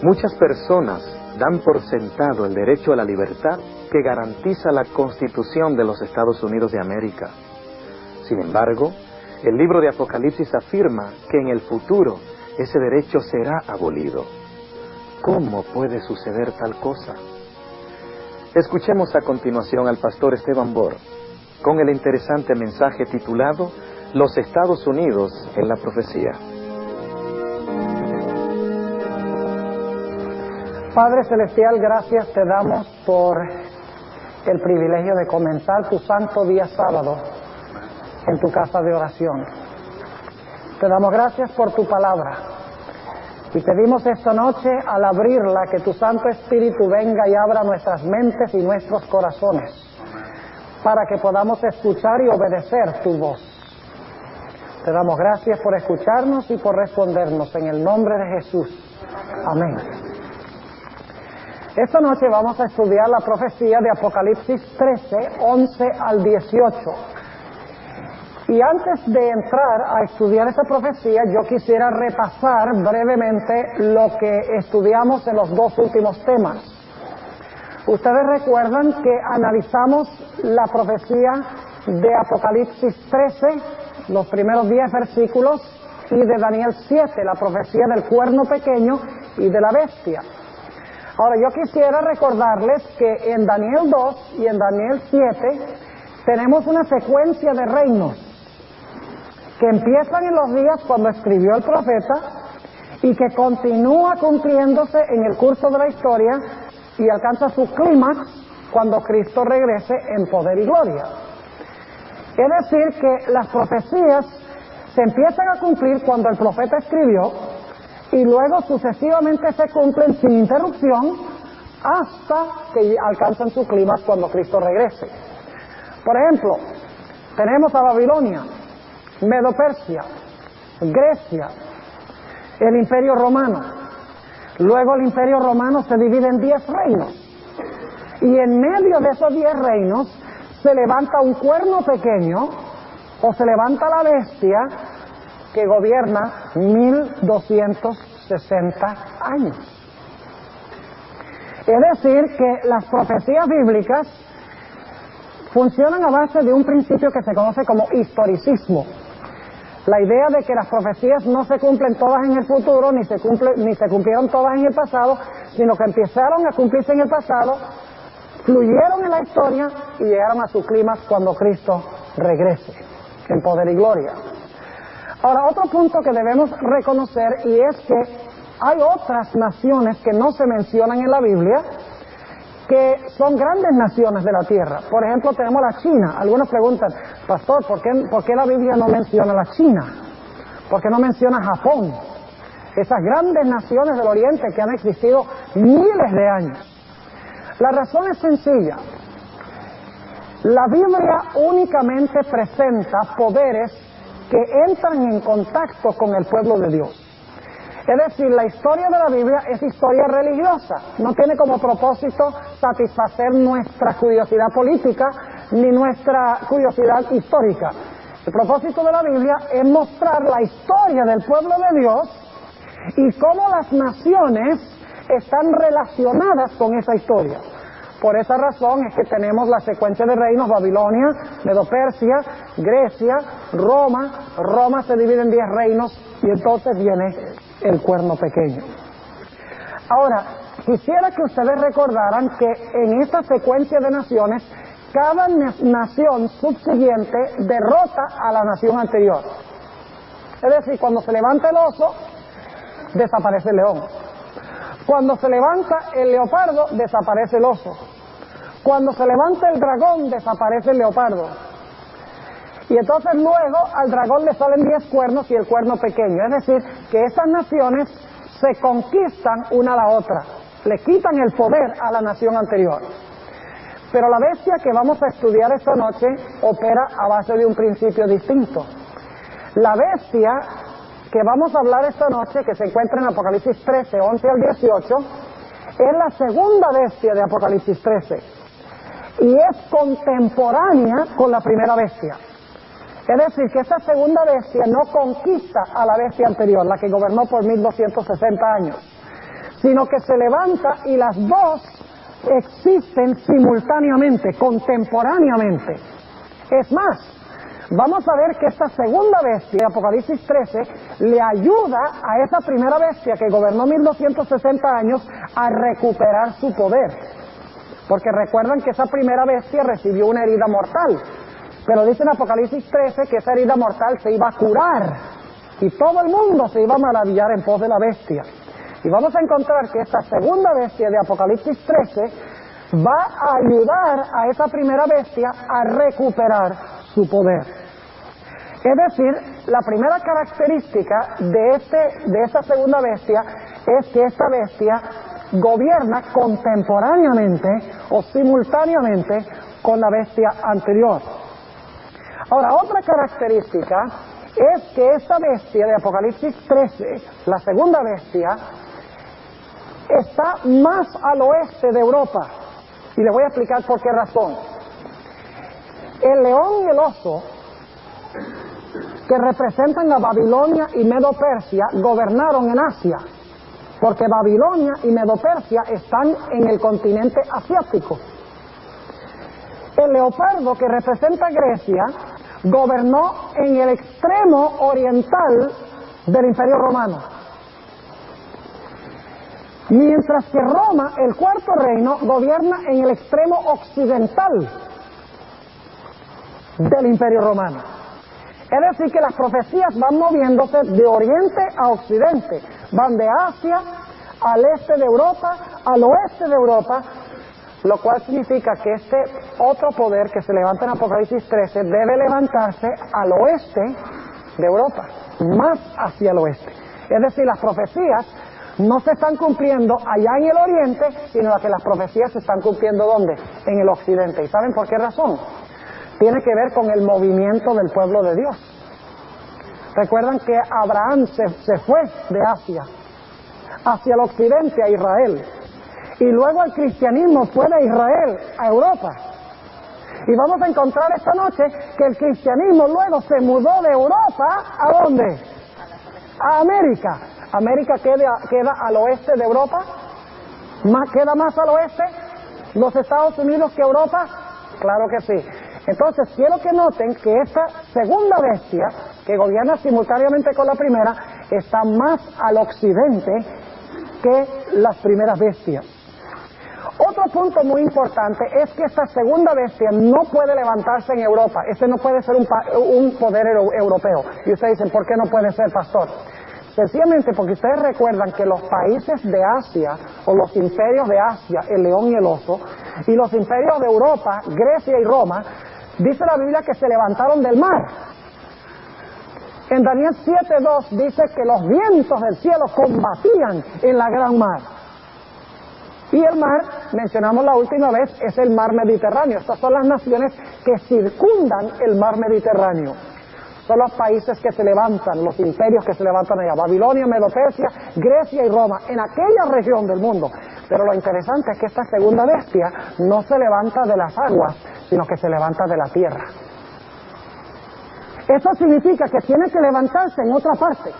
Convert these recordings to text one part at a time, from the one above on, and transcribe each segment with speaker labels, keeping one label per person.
Speaker 1: Muchas personas dan por sentado el derecho a la libertad que garantiza la Constitución de los Estados Unidos de América. Sin embargo, el libro de Apocalipsis afirma que en el futuro ese derecho será abolido. ¿Cómo puede suceder tal cosa? Escuchemos a continuación al pastor Esteban Bor con el interesante mensaje titulado Los Estados Unidos en la profecía.
Speaker 2: Padre Celestial, gracias te damos por el privilegio de comenzar tu santo día sábado en tu casa de oración. Te damos gracias por tu palabra y pedimos esta noche, al abrirla, que tu Santo Espíritu venga y abra nuestras mentes y nuestros corazones para que podamos escuchar y obedecer tu voz. Te damos gracias por escucharnos y por respondernos en el nombre de Jesús. Amén. Esta noche vamos a estudiar la profecía de Apocalipsis 13, 11 al 18. Y antes de entrar a estudiar esta profecía, yo quisiera repasar brevemente lo que estudiamos en los dos últimos temas. Ustedes recuerdan que analizamos la profecía de Apocalipsis 13, los primeros 10 versículos, y de Daniel 7, la profecía del cuerno pequeño y de la bestia. Ahora, yo quisiera recordarles que en Daniel 2 y en Daniel 7 tenemos una secuencia de reinos que empiezan en los días cuando escribió el profeta y que continúa cumpliéndose en el curso de la historia y alcanza su clímax cuando Cristo regrese en poder y gloria. Es decir, que las profecías se empiezan a cumplir cuando el profeta escribió y luego sucesivamente se cumplen sin interrupción hasta que alcanzan su clímax cuando Cristo regrese. Por ejemplo, tenemos a Babilonia, Medo-Persia, Grecia, el Imperio Romano. Luego el Imperio Romano se divide en 10 reinos. Y en medio de esos 10 reinos se levanta un cuerno pequeño o se levanta la bestia que gobierna 1260 años. Es decir, que las profecías bíblicas funcionan a base de un principio que se conoce como historicismo. La idea de que las profecías no se cumplen todas en el futuro, ni se cumplieron todas en el pasado, sino que empezaron a cumplirse en el pasado, fluyeron en la historia y llegaron a su clímax cuando Cristo regrese en poder y gloria. Ahora, otro punto que debemos reconocer, y es que hay otras naciones que no se mencionan en la Biblia, que son grandes naciones de la tierra. Por ejemplo, tenemos la China. Algunos preguntan, pastor, ¿por qué la Biblia no menciona la China? ¿Por qué no menciona Japón? Esas grandes naciones del Oriente que han existido miles de años. La razón es sencilla. La Biblia únicamente presenta poderes que entran en contacto con el pueblo de Dios. Es decir, la historia de la Biblia es historia religiosa, no tiene como propósito satisfacer nuestra curiosidad política ni nuestra curiosidad histórica. El propósito de la Biblia es mostrar la historia del pueblo de Dios y cómo las naciones están relacionadas con esa historia. Por esa razón es que tenemos la secuencia de reinos: Babilonia, Medo-Persia, Grecia, Roma. Roma se divide en 10 reinos y entonces viene el cuerno pequeño. Ahora, quisiera que ustedes recordaran que en esta secuencia de naciones, cada nación subsiguiente derrota a la nación anterior. Es decir, cuando se levanta el oso, desaparece el león. Cuando se levanta el leopardo, desaparece el oso. Cuando se levanta el dragón, desaparece el leopardo. Y entonces luego al dragón le salen 10 cuernos y el cuerno pequeño. Es decir, que estas naciones se conquistan una a la otra. Le quitan el poder a la nación anterior. Pero la bestia que vamos a estudiar esta noche opera a base de un principio distinto. La bestia que vamos a hablar esta noche, que se encuentra en Apocalipsis 13, 11 al 18, es la segunda bestia de Apocalipsis 13 y es contemporánea con la primera bestia. Es decir, que esta segunda bestia no conquista a la bestia anterior, la que gobernó por 1260 años, sino que se levanta y las dos existen simultáneamente, contemporáneamente. Es más, vamos a ver que esta segunda bestia de Apocalipsis 13 le ayuda a esa primera bestia que gobernó 1260 años a recuperar su poder. Porque recuerdan que esa primera bestia recibió una herida mortal, pero dice en Apocalipsis 13 que esa herida mortal se iba a curar y todo el mundo se iba a maravillar en pos de la bestia. Y vamos a encontrar que esta segunda bestia de Apocalipsis 13 va a ayudar a esa primera bestia a recuperar su poder. Es decir, la primera característica de esta segunda bestia es que esta bestia gobierna contemporáneamente o simultáneamente con la bestia anterior. Ahora, otra característica es que esta bestia de Apocalipsis 13, la segunda bestia, está más al oeste de Europa. Y le voy a explicar por qué razón. El león y el oso, que representan a Babilonia y Medo-Persia, gobernaron en Asia, porque Babilonia y Medo-Persia están en el continente asiático. El leopardo, que representa a Grecia, gobernó en el extremo oriental del Imperio Romano. Mientras que Roma, el cuarto reino, gobierna en el extremo occidental del Imperio Romano. Es decir, que las profecías van moviéndose de oriente a occidente, van de Asia al este de Europa, al oeste de Europa, lo cual significa que este otro poder que se levanta en Apocalipsis 13 debe levantarse al oeste de Europa, más hacia el oeste. Es decir, las profecías no se están cumpliendo allá en el oriente, sino que las profecías se están cumpliendo ¿dónde? En el occidente. ¿Y saben por qué razón? Tiene que ver con el movimiento del pueblo de Dios. Recuerdan que Abraham se fue de Asia hacia el occidente a Israel, y luego el cristianismo fue de Israel a Europa. Y vamos a encontrar esta noche que el cristianismo luego se mudó de Europa ¿a dónde? A América. ¿América queda al oeste de Europa? ¿Queda más al oeste los Estados Unidos que Europa? Claro que sí. Entonces quiero que noten que esta segunda bestia, que gobierna simultáneamente con la primera, está más al occidente que las primeras bestias. Otro punto muy importante es que esta segunda bestia no puede levantarse en Europa. Este no puede ser un poder europeo. Y ustedes dicen, ¿por qué no puede ser, pastor? Sencillamente porque ustedes recuerdan que los países de Asia, o los imperios de Asia, el león y el oso, y los imperios de Europa, Grecia y Roma, dice la Biblia que se levantaron del mar. En Daniel 7:2 dice que los vientos del cielo combatían en la gran mar. Y el mar, mencionamos la última vez, es el mar Mediterráneo. Estas son las naciones que circundan el mar Mediterráneo. Son los países que se levantan, los imperios que se levantan allá. Babilonia, Medo-Persia, Grecia y Roma, en aquella región del mundo. Pero lo interesante es que esta segunda bestia no se levanta de las aguas, sino que se levanta de la tierra. Eso significa que tiene que levantarse en otra parte.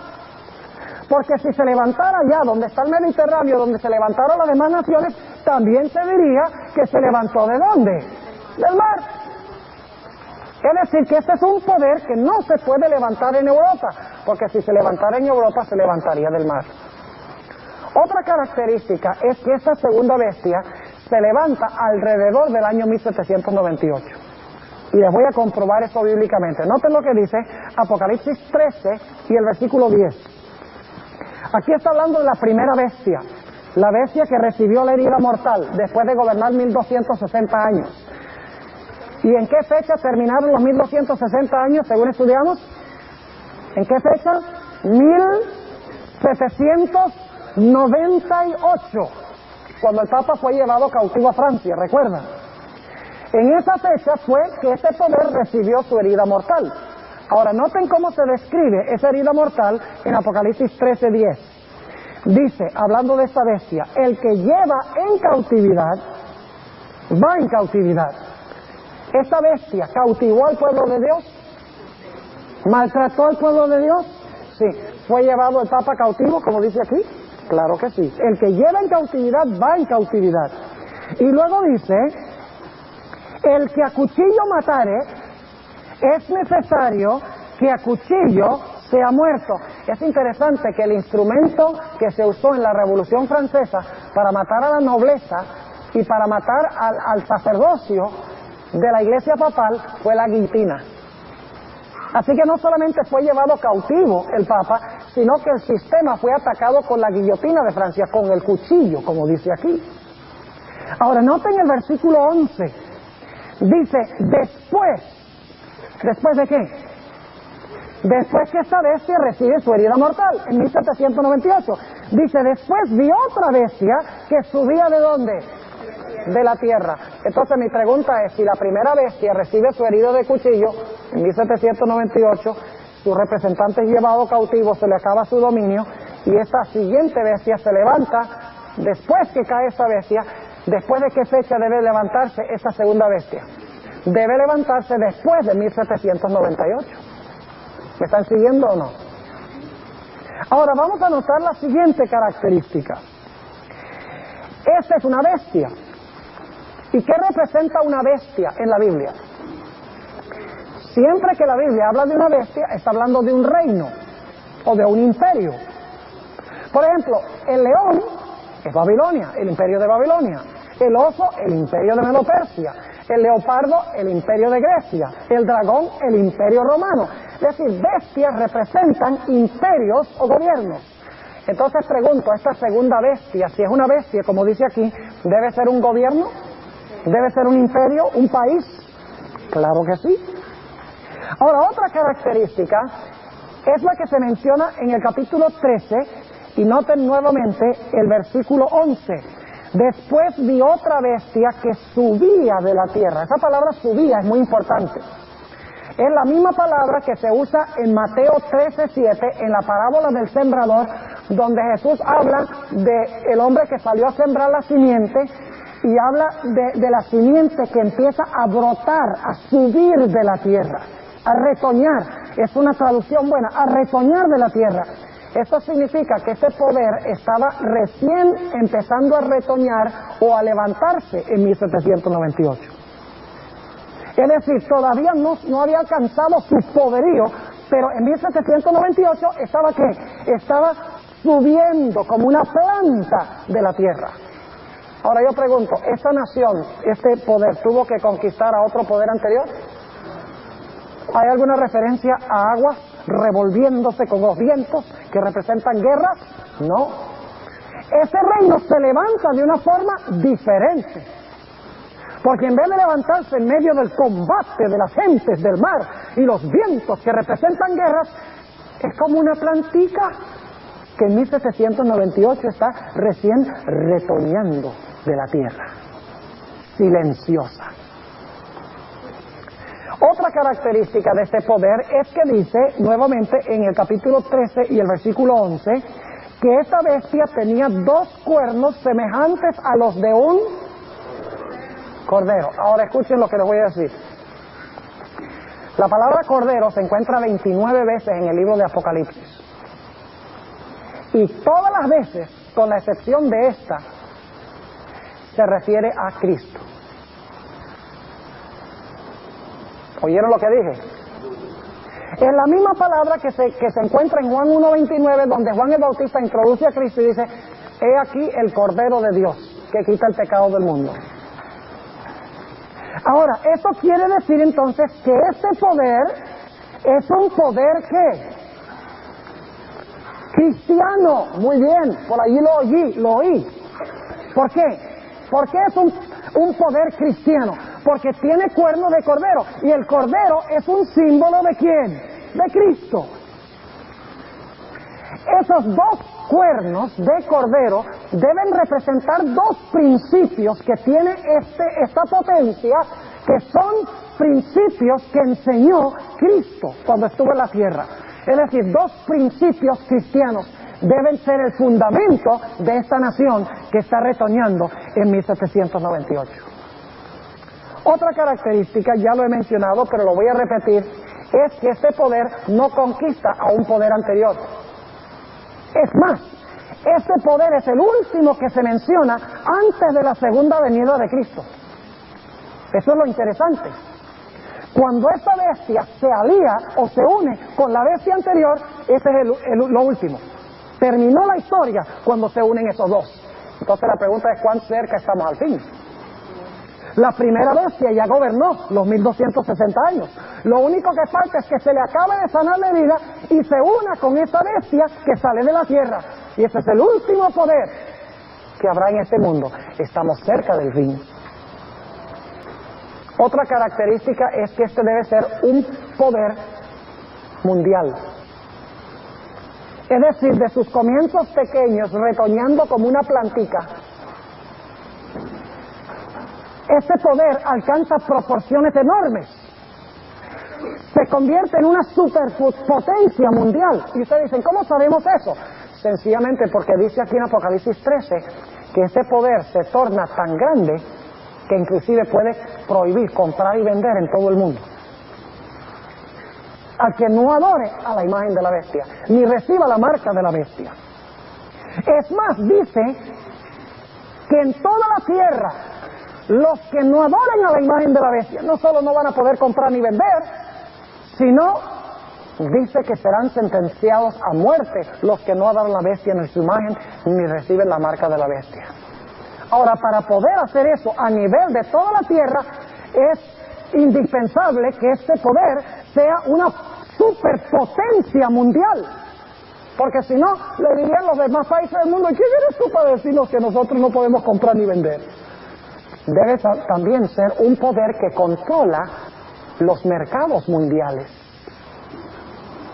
Speaker 2: Porque si se levantara allá donde está el Mediterráneo, donde se levantaron las demás naciones, también se diría que se levantó ¿de dónde? Del mar. Es decir, que este es un poder que no se puede levantar en Europa, porque si se levantara en Europa se levantaría del mar. Otra característica es que esta segunda bestia se levanta alrededor del año 1798. Y les voy a comprobar eso bíblicamente. Noten lo que dice Apocalipsis 13 y el versículo 10. Aquí está hablando de la primera bestia, la bestia que recibió la herida mortal después de gobernar 1260 años. ¿Y en qué fecha terminaron los 1260 años, según estudiamos? ¿En qué fecha? 1798, cuando el Papa fue llevado cautivo a Francia, ¿recuerdan? En esa fecha fue que este poder recibió su herida mortal. Ahora, noten cómo se describe esa herida mortal en Apocalipsis 13:10. Dice, hablando de esta bestia, el que lleva en cautividad, va en cautividad. ¿Esta bestia cautivó al pueblo de Dios? ¿Maltrató al pueblo de Dios? Sí. ¿Fue llevado el Papa cautivo, como dice aquí? Claro que sí. El que lleva en cautividad va en cautividad. Y luego dice, el que a cuchillo matare, es necesario que a cuchillo sea muerto. Es interesante que el instrumento que se usó en la Revolución Francesa para matar a la nobleza y para matar al sacerdocio de la Iglesia Papal fue la guillotina. Así que no solamente fue llevado cautivo el Papa, sino que el sistema fue atacado con la guillotina de Francia, con el cuchillo, como dice aquí. Ahora, noten el versículo 11. Dice, ¿después de qué? Después que esta bestia recibe su herida mortal, en 1798. Dice, después vi otra bestia que subía ¿de dónde? De la tierra. Entonces mi pregunta es, si la primera bestia recibe su herida de cuchillo, en 1798, su representante es llevado cautivo, se le acaba su dominio, y esta siguiente bestia se levanta, después que cae esta bestia, ¿después de qué fecha debe levantarse esta segunda bestia? Debe levantarse después de 1798. ¿Me están siguiendo o no? Ahora vamos a notar la siguiente característica. Esta es una bestia. ¿Y qué representa una bestia en la Biblia? Siempre que la Biblia habla de una bestia, está hablando de un reino o de un imperio. Por ejemplo, el león es Babilonia, el imperio de Babilonia. El oso, el imperio de Medo-Persia. El leopardo, el imperio de Grecia. El dragón, el imperio romano. Es decir, bestias representan imperios o gobiernos. Entonces pregunto, esta segunda bestia, si es una bestia, como dice aquí, ¿debe ser un gobierno? ¿Debe ser un imperio, un país? Claro que sí. Ahora, otra característica es la que se menciona en el capítulo 13, y noten nuevamente el versículo 11. Después vi otra bestia que subía de la tierra. Esa palabra subía es muy importante. Es la misma palabra que se usa en Mateo 13:7, en la parábola del sembrador, donde Jesús habla del hombre que salió a sembrar la simiente, y habla de la simiente que empieza a brotar, a subir de la tierra, a retoñar. Es una traducción buena, a retoñar de la tierra. Esto significa que ese poder estaba recién empezando a retoñar o a levantarse en 1798. Es decir, todavía no había alcanzado su poderío, pero en 1798 estaba ¿qué? Estaba subiendo como una planta de la tierra. Ahora yo pregunto, ¿esta nación, este poder, tuvo que conquistar a otro poder anterior? ¿Hay alguna referencia a aguas revolviéndose con los vientos que representan guerras? No. Ese reino se levanta de una forma diferente. Porque en vez de levantarse en medio del combate de las gentes del mar y los vientos que representan guerras, es como una plantica que en 1798 está recién retoñando de la tierra, silenciosa. Otra característica de este poder es que dice, nuevamente en el capítulo 13 y el versículo 11, que esta bestia tenía 2 cuernos semejantes a los de un cordero. Ahora escuchen lo que les voy a decir. La palabra cordero se encuentra 29 veces en el libro de Apocalipsis. Y todas las veces, con la excepción de esta, se refiere a Cristo. ¿Oyeron lo que dije? Es la misma palabra que se encuentra en Juan 1:29, donde Juan el Bautista introduce a Cristo y dice, he aquí el Cordero de Dios que quita el pecado del mundo. Ahora, eso quiere decir entonces que este poder es un poder ¿qué? Cristiano. Muy bien, por allí lo oí. ¿Por qué? ¿Por qué es un poder cristiano? Porque tiene cuernos de cordero, y el cordero es un símbolo ¿de quién? De Cristo. Esos 2 cuernos de cordero deben representar 2 principios que tiene esta potencia, que son principios que enseñó Cristo cuando estuvo en la tierra. Es decir, 2 principios cristianos deben ser el fundamento de esta nación que está retoñando en 1798. Otra característica, ya lo he mencionado, pero lo voy a repetir, es que este poder no conquista a un poder anterior. Es más, Ese poder es el último que se menciona antes de la segunda venida de Cristo. Eso es lo interesante. Cuando esta bestia se alía o se une con la bestia anterior, ese es lo último. Terminó la historia cuando se unen esos dos. Entonces la pregunta es, ¿cuán cerca estamos al fin? La primera bestia ya gobernó los 1260 años. Lo único que falta es que se le acabe de sanar la herida y se una con esa bestia que sale de la tierra. Y ese es el último poder que habrá en este mundo. Estamos cerca del fin. Otra característica es que este debe ser un poder mundial. Es decir, de sus comienzos pequeños, retoñando como una plantica, este poder alcanza proporciones enormes. Se convierte en una superpotencia mundial. Y ustedes dicen, ¿cómo sabemos eso? Sencillamente porque dice aquí en Apocalipsis 13 que ese poder se torna tan grande que inclusive puede prohibir comprar y vender en todo el mundo al que no adore a la imagen de la bestia, ni reciba la marca de la bestia. Es más, dice que en toda la tierra los que no adoren a la imagen de la bestia no solo no van a poder comprar ni vender, sino dice que serán sentenciados a muerte los que no adoran a la bestia ni su imagen ni reciben la marca de la bestia. Ahora, para poder hacer eso a nivel de toda la tierra, es indispensable que este poder sea una superpotencia mundial. Porque si no, le dirían los demás países del mundo, ¿quién eres tú para decirnos que nosotros no podemos comprar ni vender? Debe también ser un poder que controla los mercados mundiales.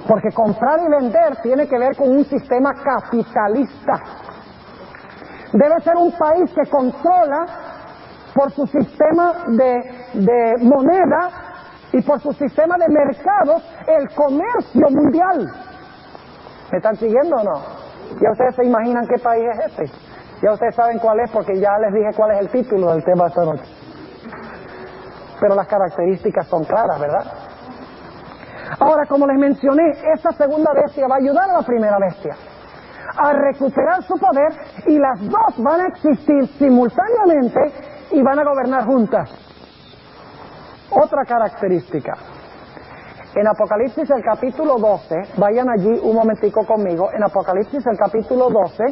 Speaker 2: Porque comprar y vender tiene que ver con un sistema capitalista. Debe ser un país que controla por su sistema de moneda y por su sistema de mercados el comercio mundial. ¿Me están siguiendo o no? Ya ustedes se imaginan qué país es este. Ya ustedes saben cuál es porque ya les dije cuál es el título del tema de esta noche. Pero las características son claras, ¿verdad? Ahora, como les mencioné, esta segunda bestia va a ayudar a la primera bestia a recuperar su poder y las dos van a existir simultáneamente y van a gobernar juntas. Otra característica. En Apocalipsis el capítulo 12, vayan allí un momentico conmigo, en Apocalipsis el capítulo 12,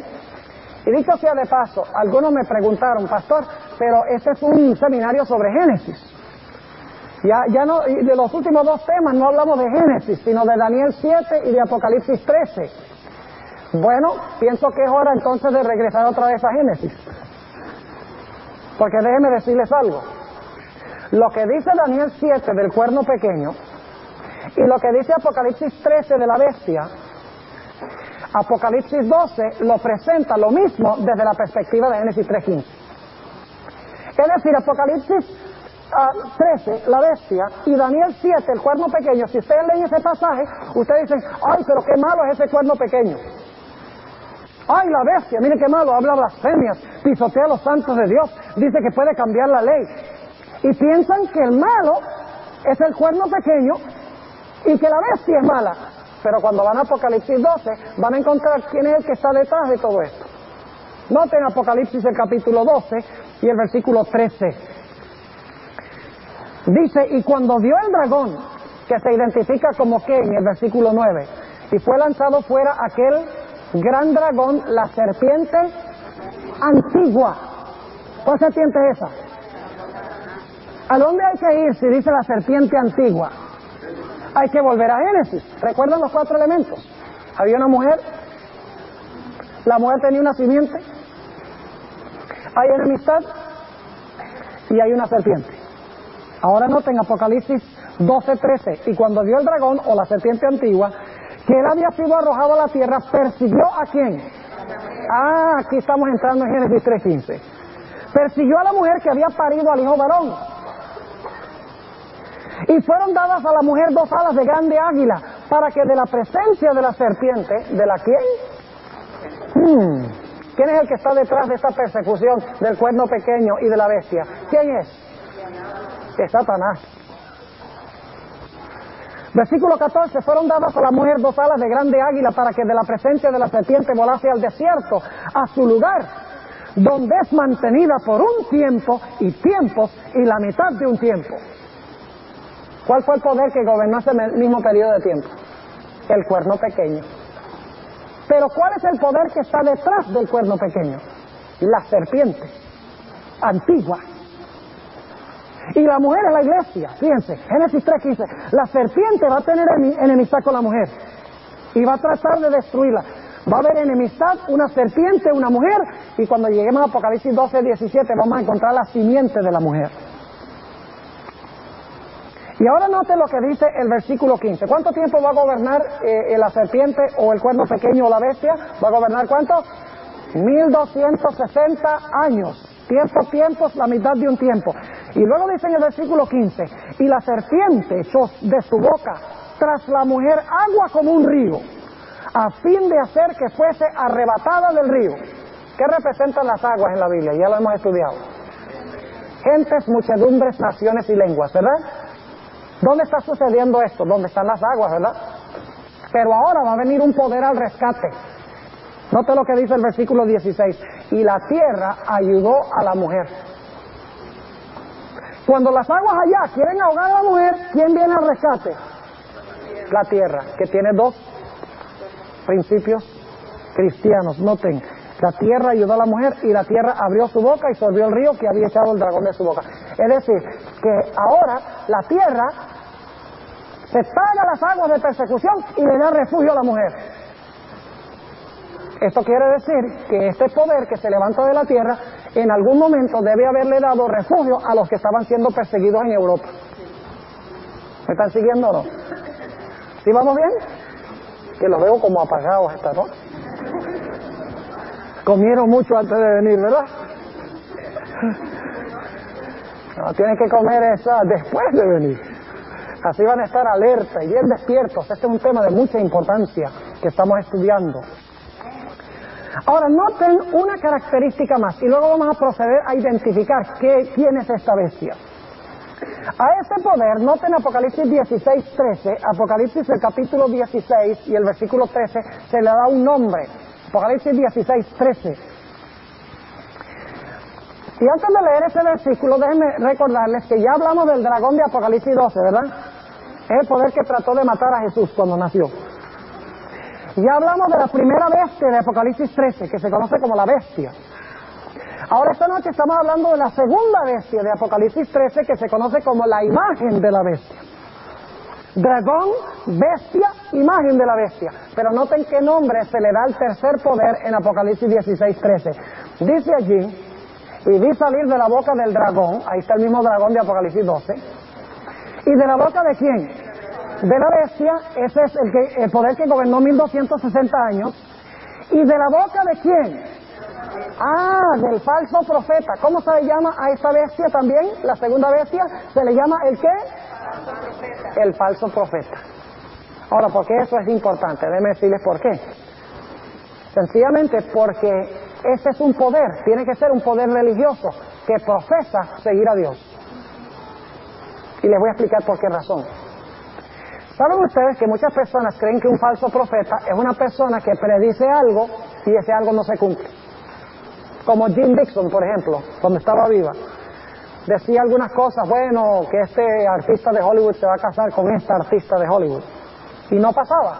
Speaker 2: y dicho sea de paso, algunos me preguntaron, pastor, pero este es un seminario sobre Génesis. Ya no, de los últimos dos temas no hablamos de Génesis, sino de Daniel 7 y de Apocalipsis 13. Bueno, pienso que es hora entonces de regresar otra vez a Génesis. Porque déjenme decirles algo. Lo que dice Daniel 7 del cuerno pequeño y lo que dice Apocalipsis 13 de la bestia, Apocalipsis 12 lo presenta lo mismo desde la perspectiva de Génesis 3:15. Es decir, Apocalipsis 13, la bestia, y Daniel 7, el cuerno pequeño, si ustedes leen ese pasaje, ustedes dicen, ay, pero qué malo es ese cuerno pequeño. Ay, la bestia, mire qué malo, habla blasfemias, pisotea a los santos de Dios, dice que puede cambiar la ley. Y piensan que el malo es el cuerno pequeño y que la bestia es mala. Pero cuando van a Apocalipsis 12, van a encontrar quién es el que está detrás de todo esto. Noten Apocalipsis el capítulo 12 y el versículo 13. Dice, y cuando vio el dragón, que se identifica como qué en el versículo 9, y fue lanzado fuera aquel gran dragón, la serpiente antigua. ¿Cuál serpiente es esa? ¿A dónde hay que ir si dice la serpiente antigua? Hay que volver a Génesis. ¿Recuerdan los 4 elementos? Había una mujer, la mujer tenía una simiente, hay enemistad y hay una serpiente. Ahora noten Apocalipsis 12:13, y cuando vio el dragón o la serpiente antigua, que él había sido arrojado a la tierra, persiguió ¿a quién? Aquí estamos entrando en Génesis 3:15. Persiguió a la mujer que había parido al hijo varón. Y fueron dadas a la mujer 2 alas de grande águila, para que de la presencia de la serpiente, ¿de la quién? ¿Quién es el que está detrás de esta persecución del cuerno pequeño y de la bestia? ¿Quién es? Es Satanás. Versículo 14, fueron dadas a la mujer 2 alas de grande águila para que de la presencia de la serpiente volase al desierto, a su lugar, donde es mantenida por un tiempo y tiempos y la mitad de un tiempo. ¿Cuál fue el poder que gobernó ese mismo periodo de tiempo? El cuerno pequeño. Pero ¿cuál es el poder que está detrás del cuerno pequeño? La serpiente antigua. Y la mujer es la iglesia. Fíjense, Génesis 3:15. La serpiente va a tener enemistad con la mujer y va a tratar de destruirla. Va a haber enemistad, una serpiente, una mujer, y cuando lleguemos a Apocalipsis 12:17 vamos a encontrar la simiente de la mujer. Y ahora noten lo que dice el versículo 15. ¿Cuánto tiempo va a gobernar la serpiente o el cuerno pequeño o la bestia? ¿Va a gobernar cuánto? 1260 años. Tiempos, la mitad de un tiempo. Y luego dice en el versículo 15, y la serpiente echó de su boca tras la mujer agua como un río, a fin de hacer que fuese arrebatada del río. ¿Qué representan las aguas en la Biblia? Ya lo hemos estudiado. Gentes, muchedumbres, naciones y lenguas, ¿verdad? ¿Dónde está sucediendo esto? ¿Dónde están las aguas, verdad? Pero ahora va a venir un poder al rescate. Note lo que dice el versículo 16. Y la tierra ayudó a la mujer. Cuando las aguas allá quieren ahogar a la mujer, ¿quién viene al rescate? La tierra, que tiene 2 principios cristianos. Noten, la tierra ayudó a la mujer y la tierra abrió su boca y sorbió el río que había echado el dragón de su boca. Es decir, que ahora la tierra se traga las aguas de persecución y le da refugio a la mujer. Esto quiere decir que este poder que se levanta de la tierra en algún momento debe haberle dado refugio a los que estaban siendo perseguidos en Europa. ¿Me están siguiendo o no? ¿Sí vamos bien? Que los veo como apagados esta noche. Comieron mucho antes de venir, ¿verdad? No, tienen que comer esa después de venir. Así van a estar alerta y bien despiertos. Este es un tema de mucha importancia que estamos estudiando. Ahora, noten una característica más y luego vamos a proceder a identificar quién es esta bestia. A ese poder, noten Apocalipsis 16:13, Apocalipsis el capítulo 16 y el versículo 13 se le da un nombre. Apocalipsis 16:13. Y antes de leer ese versículo, déjenme recordarles que ya hablamos del dragón de Apocalipsis 12, ¿verdad? Es el poder que trató de matar a Jesús cuando nació. Ya hablamos de la primera bestia de Apocalipsis 13, que se conoce como la bestia. Ahora esta noche estamos hablando de la segunda bestia de Apocalipsis 13, que se conoce como la imagen de la bestia. Dragón, bestia, imagen de la bestia. Pero noten qué nombre se le da al tercer poder en Apocalipsis 16:13. Dice allí, y vi salir de la boca del dragón, ahí está el mismo dragón de Apocalipsis 12, ¿y de la boca de quién? De la bestia, ese es el poder que gobernó 1260 años. ¿Y de la boca de quién? Del falso profeta. ¿Cómo se le llama a esta bestia también? La segunda bestia, se le llama ¿el qué? El falso profeta. Ahora, ¿por qué eso es importante? Déjenme decirles por qué. Sencillamente porque ese es un poder, tiene que ser un poder religioso que profesa seguir a Dios. Y les voy a explicar por qué razón. ¿Saben ustedes que muchas personas creen que un falso profeta es una persona que predice algo y ese algo no se cumple? Como Jim Dixon, por ejemplo, cuando estaba viva. Decía algunas cosas, bueno, que este artista de Hollywood se va a casar con esta artista de Hollywood. Y no pasaba.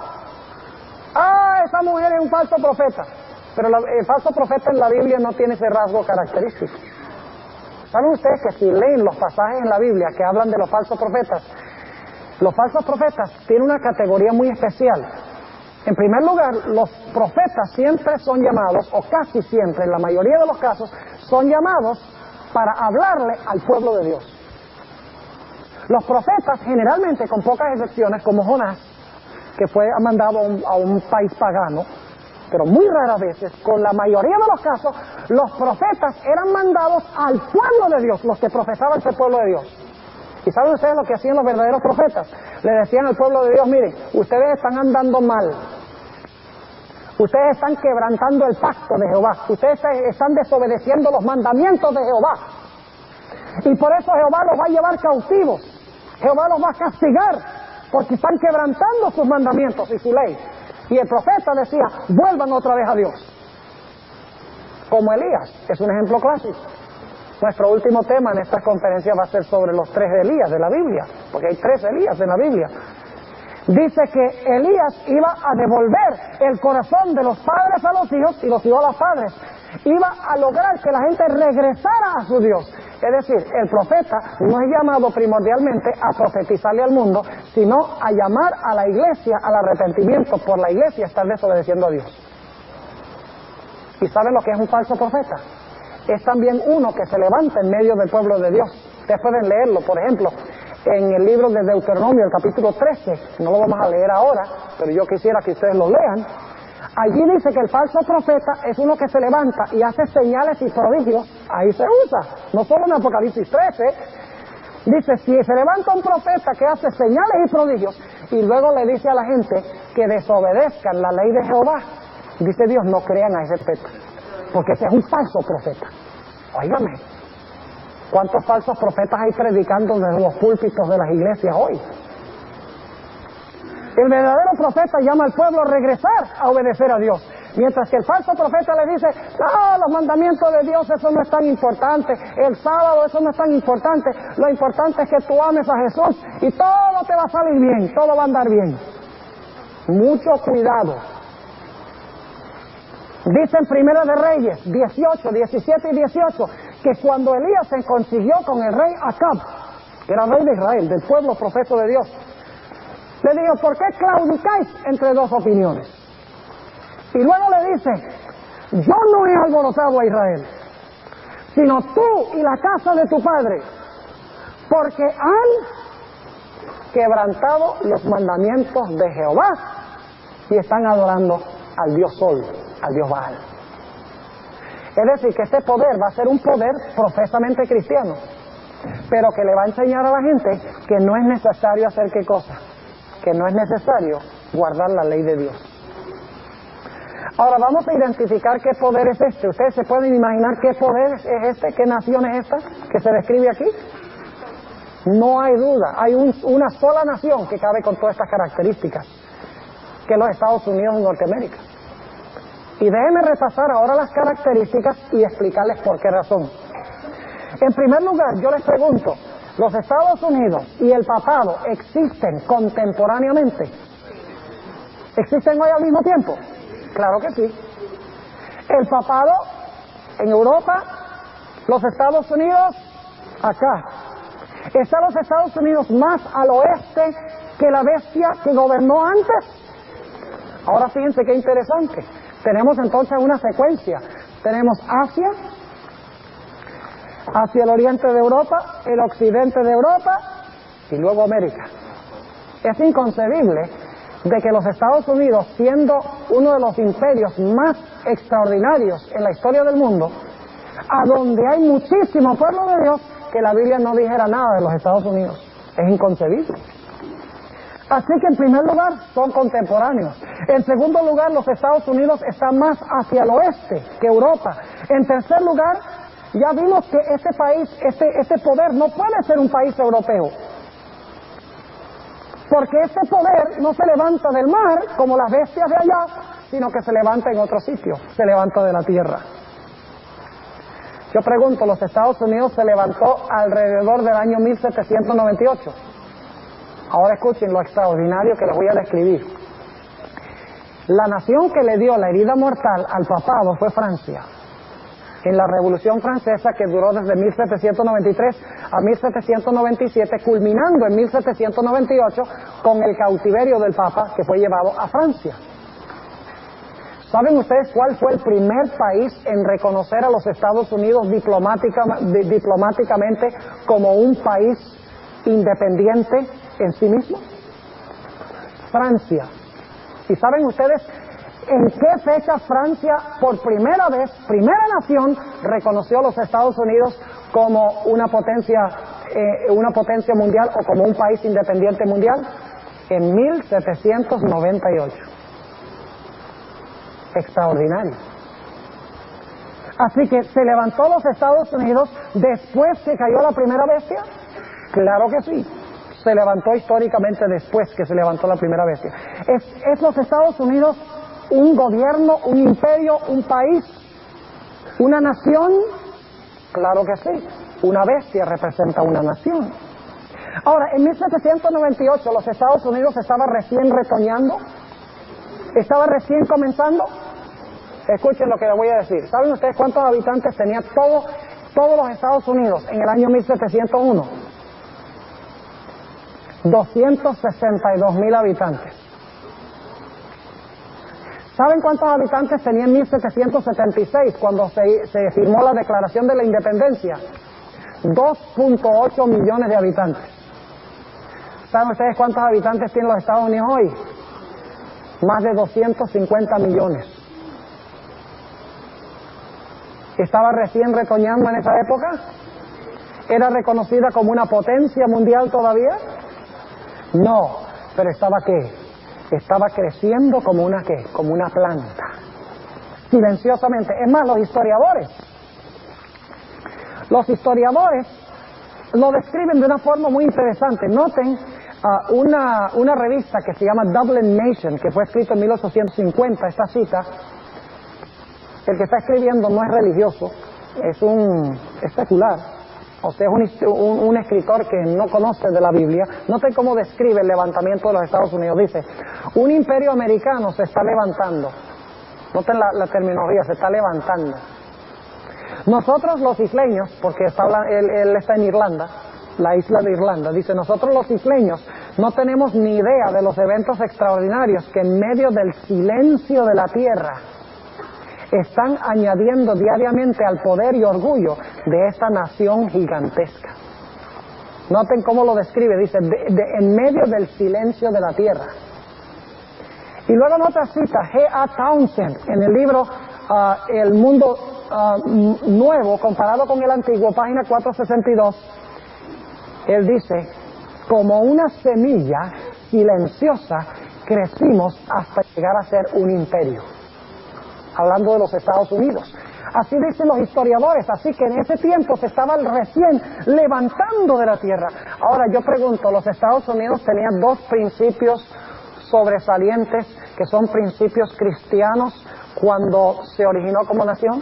Speaker 2: Esa mujer es un falso profeta. Pero el falso profeta en la Biblia no tiene ese rasgo característico. ¿Saben ustedes que si leen los pasajes en la Biblia que hablan de los falsos profetas tienen una categoría muy especial? En primer lugar, los profetas siempre son llamados, o casi siempre, en la mayoría de los casos, son llamados para hablarle al pueblo de Dios. Los profetas, generalmente, con pocas excepciones, como Jonás, que fue mandado a un país pagano, pero muy raras veces, con la mayoría de los casos, los profetas eran mandados al pueblo de Dios, los que profesaban ese pueblo de Dios. ¿Y saben ustedes lo que hacían los verdaderos profetas? Le decían al pueblo de Dios, miren, ustedes están andando mal. Ustedes están quebrantando el pacto de Jehová. Ustedes están desobedeciendo los mandamientos de Jehová. Y por eso Jehová los va a llevar cautivos. Jehová los va a castigar. porque están quebrantando sus mandamientos y su ley. Y el profeta decía, vuelvan otra vez a Dios. Como Elías, es un ejemplo clásico. Nuestro último tema en esta conferencia va a ser sobre los 3 Elías de la Biblia, porque hay 3 Elías en la Biblia. Dice que Elías iba a devolver el corazón de los padres a los hijos y los hijos a los padres. Iba a lograr que la gente regresara a su Dios. Es decir, el profeta no es llamado primordialmente a profetizarle al mundo, sino a llamar a la iglesia al arrepentimiento por la iglesia estar desobedeciendo a Dios. ¿Y saben lo que es un falso profeta? Es también uno que se levanta en medio del pueblo de Dios. Ustedes pueden leerlo, por ejemplo, en el libro de Deuteronomio, el capítulo 13. No lo vamos a leer ahora, pero yo quisiera que ustedes lo lean. Allí dice que el falso profeta es uno que se levanta y hace señales y prodigios. Ahí se usa, no solo en Apocalipsis 13. Dice, si se levanta un profeta que hace señales y prodigios y luego le dice a la gente que desobedezcan la ley de Jehová, dice Dios, no crean a ese profeta, porque ese es un falso profeta. Óigame, ¿cuántos falsos profetas hay predicando desde los púlpitos de las iglesias hoy? El verdadero profeta llama al pueblo a regresar a obedecer a Dios, mientras que el falso profeta le dice, no, los mandamientos de Dios, eso no es tan importante, el sábado, eso no es tan importante, lo importante es que tú ames a Jesús y todo te va a salir bien, todo va a andar bien. Mucho cuidado. Dice en Primera de Reyes 18, 17 y 18 que cuando Elías se consiguió con el rey Acab, que era rey de Israel, del pueblo profeso de Dios, le dijo, ¿por qué claudicáis entre dos opiniones? Y luego le dice, yo no he alborotado a Israel, sino tú y la casa de tu padre, porque han quebrantado los mandamientos de Jehová y están adorando al Dios Sol, al Dios Baal. Es decir, que este poder va a ser un poder profesamente cristiano, pero que le va a enseñar a la gente que no es necesario hacer qué cosa, que no es necesario guardar la ley de Dios. Ahora vamos a identificar qué poder es este. ¿Ustedes se pueden imaginar qué poder es este? ¿Qué nación es esta que se describe aquí? No hay duda, hay una sola nación que cabe con todas estas características, que es los Estados Unidos de Norteamérica. Y déjenme repasar ahora las características y explicarles por qué razón. En primer lugar, yo les pregunto, ¿los Estados Unidos y el papado existen contemporáneamente? ¿Existen hoy al mismo tiempo? Claro que sí. El papado en Europa, los Estados Unidos acá. ¿Están los Estados Unidos más al oeste que la bestia que gobernó antes? Ahora fíjense qué interesante. Tenemos entonces una secuencia. Tenemos Asia, hacia el oriente de Europa, el occidente de Europa y luego América. Es inconcebible de que los Estados Unidos, siendo uno de los imperios más extraordinarios en la historia del mundo, a donde hay muchísimo pueblo de Dios, que la Biblia no dijera nada de los Estados Unidos. Es inconcebible. Así que en primer lugar son contemporáneos. En segundo lugar, los Estados Unidos están más hacia el oeste que Europa. En tercer lugar, ya vimos que este país, este poder no puede ser un país europeo, porque este poder no se levanta del mar como las bestias de allá, sino que se levanta en otro sitio, se levanta de la tierra. Yo pregunto, ¿los Estados Unidos se levantó alrededor del año 1798? Ahora escuchen lo extraordinario que les voy a describir. La nación que le dio la herida mortal al papado fue Francia. En la Revolución Francesa, que duró desde 1793 a 1797, culminando en 1798 con el cautiverio del Papa que fue llevado a Francia. ¿Saben ustedes cuál fue el primer país en reconocer a los Estados Unidos diplomáticamente como un país independiente en sí mismo? Francia. ¿Y saben ustedes en qué fecha Francia por primera vez, primera nación, reconoció a los Estados Unidos como una potencia mundial o como un país independiente mundial? En 1798. Extraordinario. Así que, ¿se levantó los Estados Unidos después que cayó la primera bestia? Claro que sí. se levantó históricamente después que se levantó la primera bestia. ¿Es los Estados Unidos un gobierno, un imperio, un país, una nación? Claro que sí. Una bestia representa una nación. Ahora, en 1798 los Estados Unidos estaban recién retoñando, estaba recién comenzando. Escuchen lo que les voy a decir. ¿Saben ustedes cuántos habitantes tenía todos los Estados Unidos en el año 1701? 262,000 habitantes. ¿Saben cuántos habitantes tenía en 1776 cuando se firmó la Declaración de la Independencia? 2.8 millones de habitantes. ¿Saben ustedes cuántos habitantes tienen los Estados Unidos hoy? Más de 250 millones. ¿Estaba recién retoñando en esa época? ¿Era reconocida como una potencia mundial todavía? No, pero ¿estaba qué? Estaba creciendo como una ¿qué? Como una planta, silenciosamente. Es más, los historiadores lo describen de una forma muy interesante. Noten una revista que se llama Dublin Nation, que fue escrita en 1850, esta cita. El que está escribiendo no es religioso, es secular. O sea, es un escritor que no conoce de la Biblia. Noten cómo describe el levantamiento de los Estados Unidos. Dice, un imperio americano se está levantando. Noten la terminología, se está levantando. Nosotros los isleños, porque él está en Irlanda, la isla de Irlanda, dice, nosotros los isleños no tenemos ni idea de los eventos extraordinarios que en medio del silencio de la tierra están añadiendo diariamente al poder y orgullo de esta nación gigantesca. Noten cómo lo describe, dice, en medio del silencio de la tierra. Y luego en otra cita, G.A. Townsend, en el libro El Mundo Nuevo comparado con el Antiguo, página 462, él dice, como una semilla silenciosa crecimos hasta llegar a ser un imperio. Hablando de los Estados Unidos. Así dicen los historiadores, así que en ese tiempo se estaban recién levantando de la tierra. Ahora yo pregunto, ¿los Estados Unidos tenían dos principios sobresalientes que son principios cristianos cuando se originó como nación?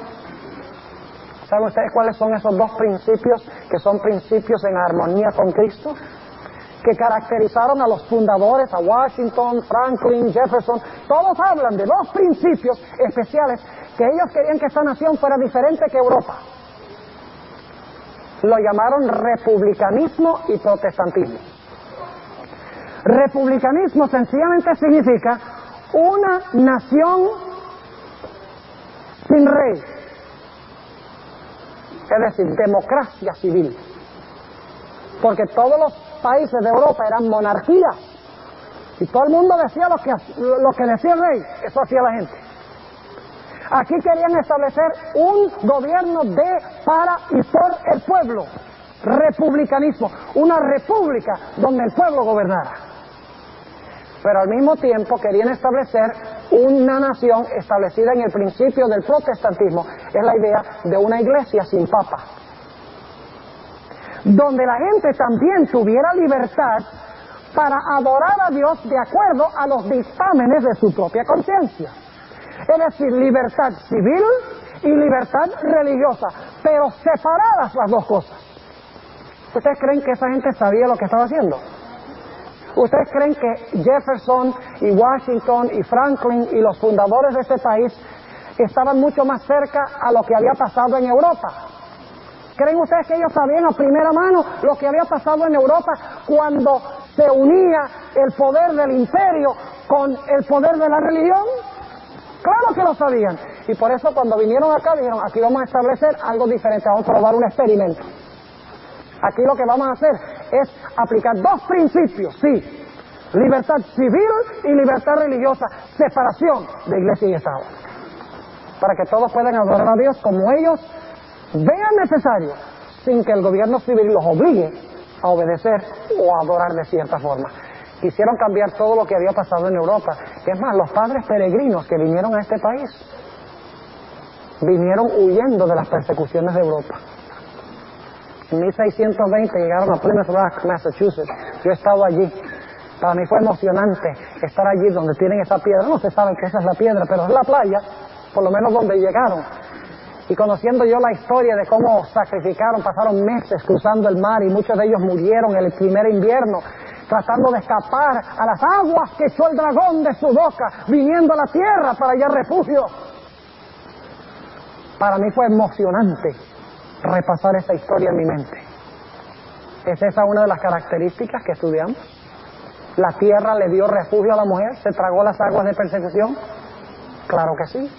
Speaker 2: ¿Saben ustedes cuáles son esos dos principios que son principios en armonía con Cristo? Que caracterizaron a los fundadores, a Washington, Franklin, Jefferson. Todos hablan de dos principios especiales que ellos querían que esta nación fuera diferente que Europa. Lo llamaron republicanismo y protestantismo. Republicanismo sencillamente significa una nación sin rey, es decir, democracia civil, porque todos los países de Europa eran monarquías y todo el mundo decía lo que decía el rey, eso hacía la gente. Aquí querían establecer un gobierno de, para y por el pueblo, republicanismo, una república donde el pueblo gobernara. Pero al mismo tiempo querían establecer una nación establecida en el principio del protestantismo, es la idea de una iglesia sin papa, donde la gente también tuviera libertad para adorar a Dios de acuerdo a los dictámenes de su propia conciencia. Es decir, libertad civil y libertad religiosa, pero separadas las dos cosas. ¿Ustedes creen que esa gente sabía lo que estaba haciendo? ¿Ustedes creen que Jefferson y Washington y Franklin y los fundadores de este país estaban mucho más cerca a lo que había pasado en Europa? ¿Creen ustedes que ellos sabían a primera mano lo que había pasado en Europa cuando se unía el poder del imperio con el poder de la religión? Claro que lo sabían. Y por eso cuando vinieron acá dijeron, aquí vamos a establecer algo diferente, vamos a probar un experimento. Aquí lo que vamos a hacer es aplicar dos principios, sí, libertad civil y libertad religiosa, separación de iglesia y Estado, para que todos puedan adorar a Dios como ellos vean necesario, sin que el gobierno civil los obligue a obedecer o a adorar de cierta forma. Quisieron cambiar todo lo que había pasado en Europa. Es más, los padres peregrinos que vinieron a este país vinieron huyendo de las persecuciones de Europa. En 1620 llegaron a Plymouth Rock, Massachusetts. Yo he estado allí. Para mí fue emocionante estar allí donde tienen esa piedra. No se sabe que esa es la piedra, pero es la playa, por lo menos donde llegaron. Y conociendo yo la historia de cómo sacrificaron, pasaron meses cruzando el mar y muchos de ellos murieron en el primer invierno, tratando de escapar a las aguas que echó el dragón de su boca, viniendo a la tierra para hallar refugio. Para mí fue emocionante repasar esa historia en mi mente. ¿Es esa una de las características que estudiamos? ¿La tierra le dio refugio a la mujer? ¿Se tragó las aguas de persecución? Claro que sí.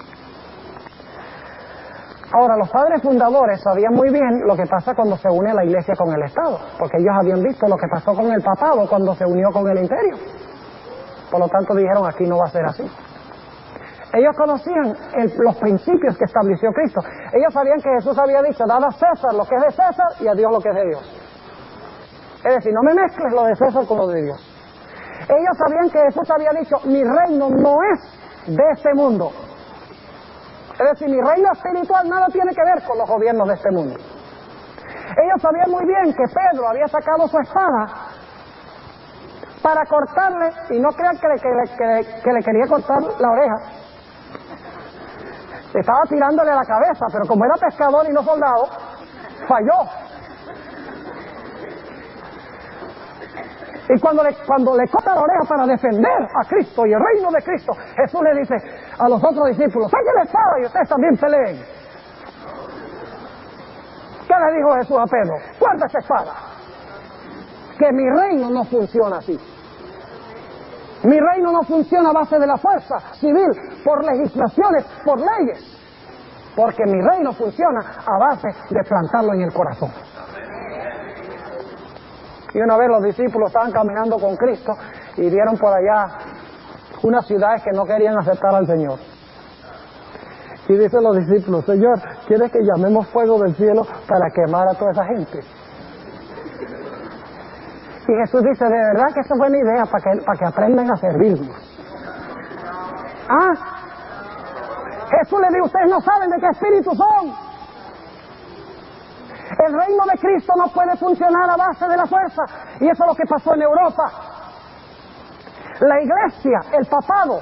Speaker 2: Ahora, los padres fundadores sabían muy bien lo que pasa cuando se une la iglesia con el Estado, porque ellos habían visto lo que pasó con el papado cuando se unió con el imperio. Por lo tanto dijeron, aquí no va a ser así. Ellos conocían los principios que estableció Cristo. Ellos sabían que Jesús había dicho, dad a César lo que es de César y a Dios lo que es de Dios. Es decir, no me mezcles lo de César con lo de Dios. Ellos sabían que Jesús había dicho, mi reino no es de este mundo. Es decir, mi reino espiritual nada tiene que ver con los gobiernos de este mundo. Ellos sabían muy bien que Pedro había sacado su espada para cortarle, y no crean que le quería cortar la oreja. Estaba tirándole a la cabeza, pero como era pescador y no soldado, falló. Y cuando le corta la oreja para defender a Cristo y el reino de Cristo, Jesús le dice a los otros discípulos, saquen la espada y ustedes también peleen. ¿Qué le dijo Jesús a Pedro? Guarda esa espada. Que mi reino no funciona así. Mi reino no funciona a base de la fuerza civil, por legislaciones, por leyes. Porque mi reino funciona a base de plantarlo en el corazón. Y una vez los discípulos estaban caminando con Cristo y vieron por allá unas ciudades que no querían aceptar al Señor. Y dicen los discípulos, Señor, ¿quieres que llamemos fuego del cielo para quemar a toda esa gente? Y Jesús dice, de verdad que esa es buena idea para que aprendan a servirnos. Jesús le dijo, ustedes no saben de qué espíritu son. El reino de Cristo no puede funcionar a base de la fuerza. Y eso es lo que pasó en Europa. La iglesia, el papado,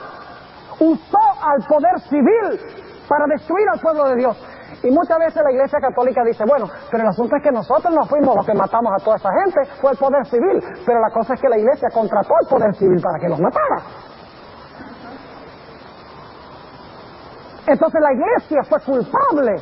Speaker 2: usó al poder civil para destruir al pueblo de Dios. Y muchas veces la iglesia católica dice, bueno, pero el asunto es que nosotros no fuimos los que matamos a toda esa gente, fue el poder civil. Pero la cosa es que la iglesia contrató al poder civil para que los matara. Entonces la iglesia fue culpable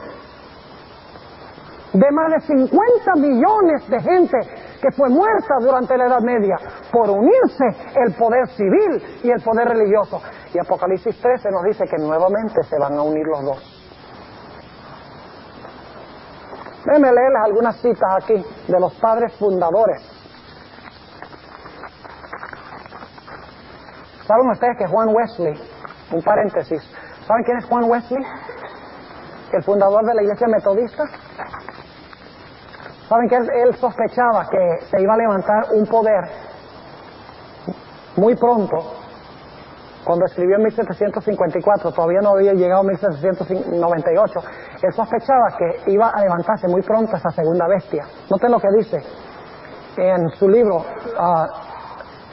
Speaker 2: de más de 50 millones de gente que fue muerta durante la Edad Media por unirse el poder civil y el poder religioso. Y Apocalipsis 13 nos dice que nuevamente se van a unir los dos. Déjenme leerles algunas citas aquí de los padres fundadores. ¿Saben ustedes que Juan Wesley, un paréntesis, ¿saben quién es Juan Wesley? El fundador de la iglesia metodista. ¿Saben que él sospechaba que se iba a levantar un poder muy pronto? Cuando escribió en 1754, todavía no había llegado 1798, él sospechaba que iba a levantarse muy pronto esa segunda bestia. Noten lo que dice en su libro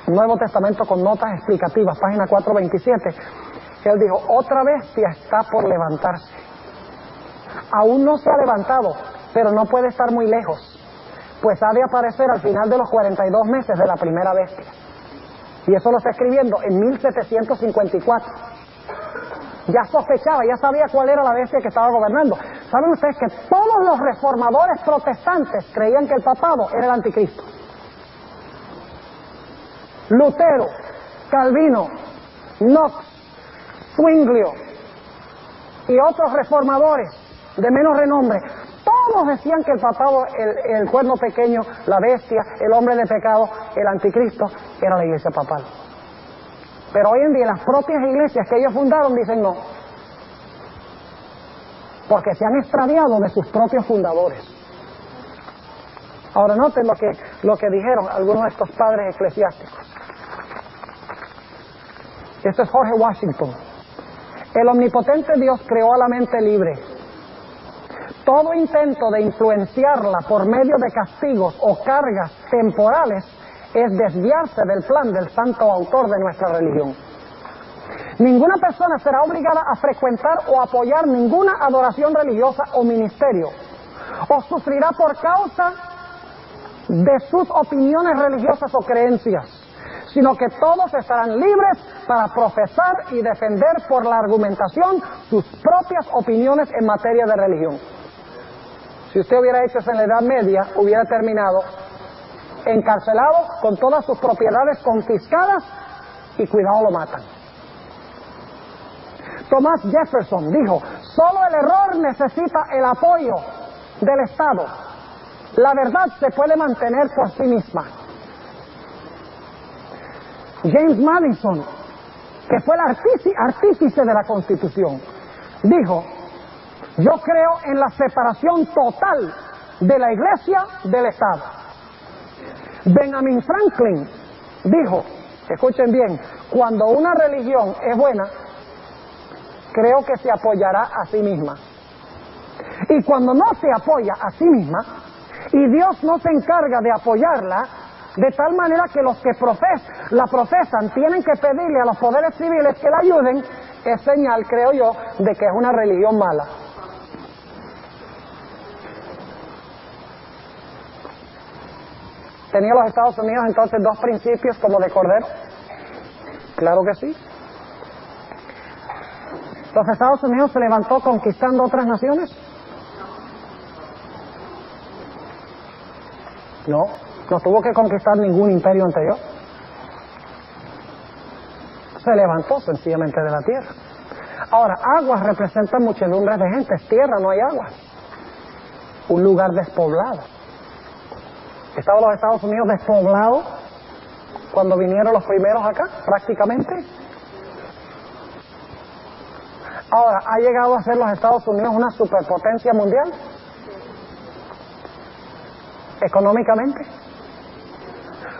Speaker 2: Nuevo Testamento con notas explicativas, página 427. Él dijo, otra bestia está por levantarse. Aún no se ha levantado, pero no puede estar muy lejos, pues ha de aparecer al final de los 42 meses de la primera bestia. Y eso lo está escribiendo en 1754. Ya sospechaba, ya sabía cuál era la bestia que estaba gobernando. ¿Saben ustedes que todos los reformadores protestantes creían que el papado era el anticristo? Lutero, Calvino, Knox, Zwinglio y otros reformadores de menos renombre, todos decían que el papado, el cuerno pequeño, la bestia, el hombre de pecado, el anticristo, era la iglesia papal. Pero hoy en día las propias iglesias que ellos fundaron dicen no, porque se han extraviado de sus propios fundadores. Ahora noten lo que dijeron algunos de estos padres eclesiásticos. Esto es George Washington. El omnipotente Dios creó a la mente libre, Todo intento de influenciarla por medio de castigos o cargas temporales es desviarse del plan del santo autor de nuestra religión. Ninguna persona será obligada a frecuentar o apoyar ninguna adoración religiosa o ministerio, o sufrirá por causa de sus opiniones religiosas o creencias, sino que todos estarán libres para profesar y defender por la argumentación sus propias opiniones en materia de religión. Si usted hubiera hecho eso en la Edad Media, hubiera terminado encarcelado con todas sus propiedades confiscadas y cuidado lo matan. Thomas Jefferson dijo: solo el error necesita el apoyo del Estado. La verdad se puede mantener por sí misma. James Madison, que fue el artífice de la Constitución, dijo: yo creo en la separación total de la Iglesia del Estado. Benjamin Franklin dijo, escuchen bien, cuando una religión es buena, creo que se apoyará a sí misma. Y cuando no se apoya a sí misma, y Dios no se encarga de apoyarla, de tal manera que los que la profesan tienen que pedirle a los poderes civiles que la ayuden, es señal, creo yo, de que es una religión mala. ¿Tenía los Estados Unidos entonces dos principios como de cordero? Claro que sí. ¿Los Estados Unidos se levantó conquistando otras naciones? No tuvo que conquistar ningún imperio anterior. Se levantó sencillamente de la tierra. Ahora, aguas representan muchedumbres de gente, tierra, no hay agua. Un lugar despoblado. ¿Estaban los Estados Unidos despoblados cuando vinieron los primeros acá, prácticamente? Ahora, ¿ha llegado a ser los Estados Unidos una superpotencia mundial? Económicamente.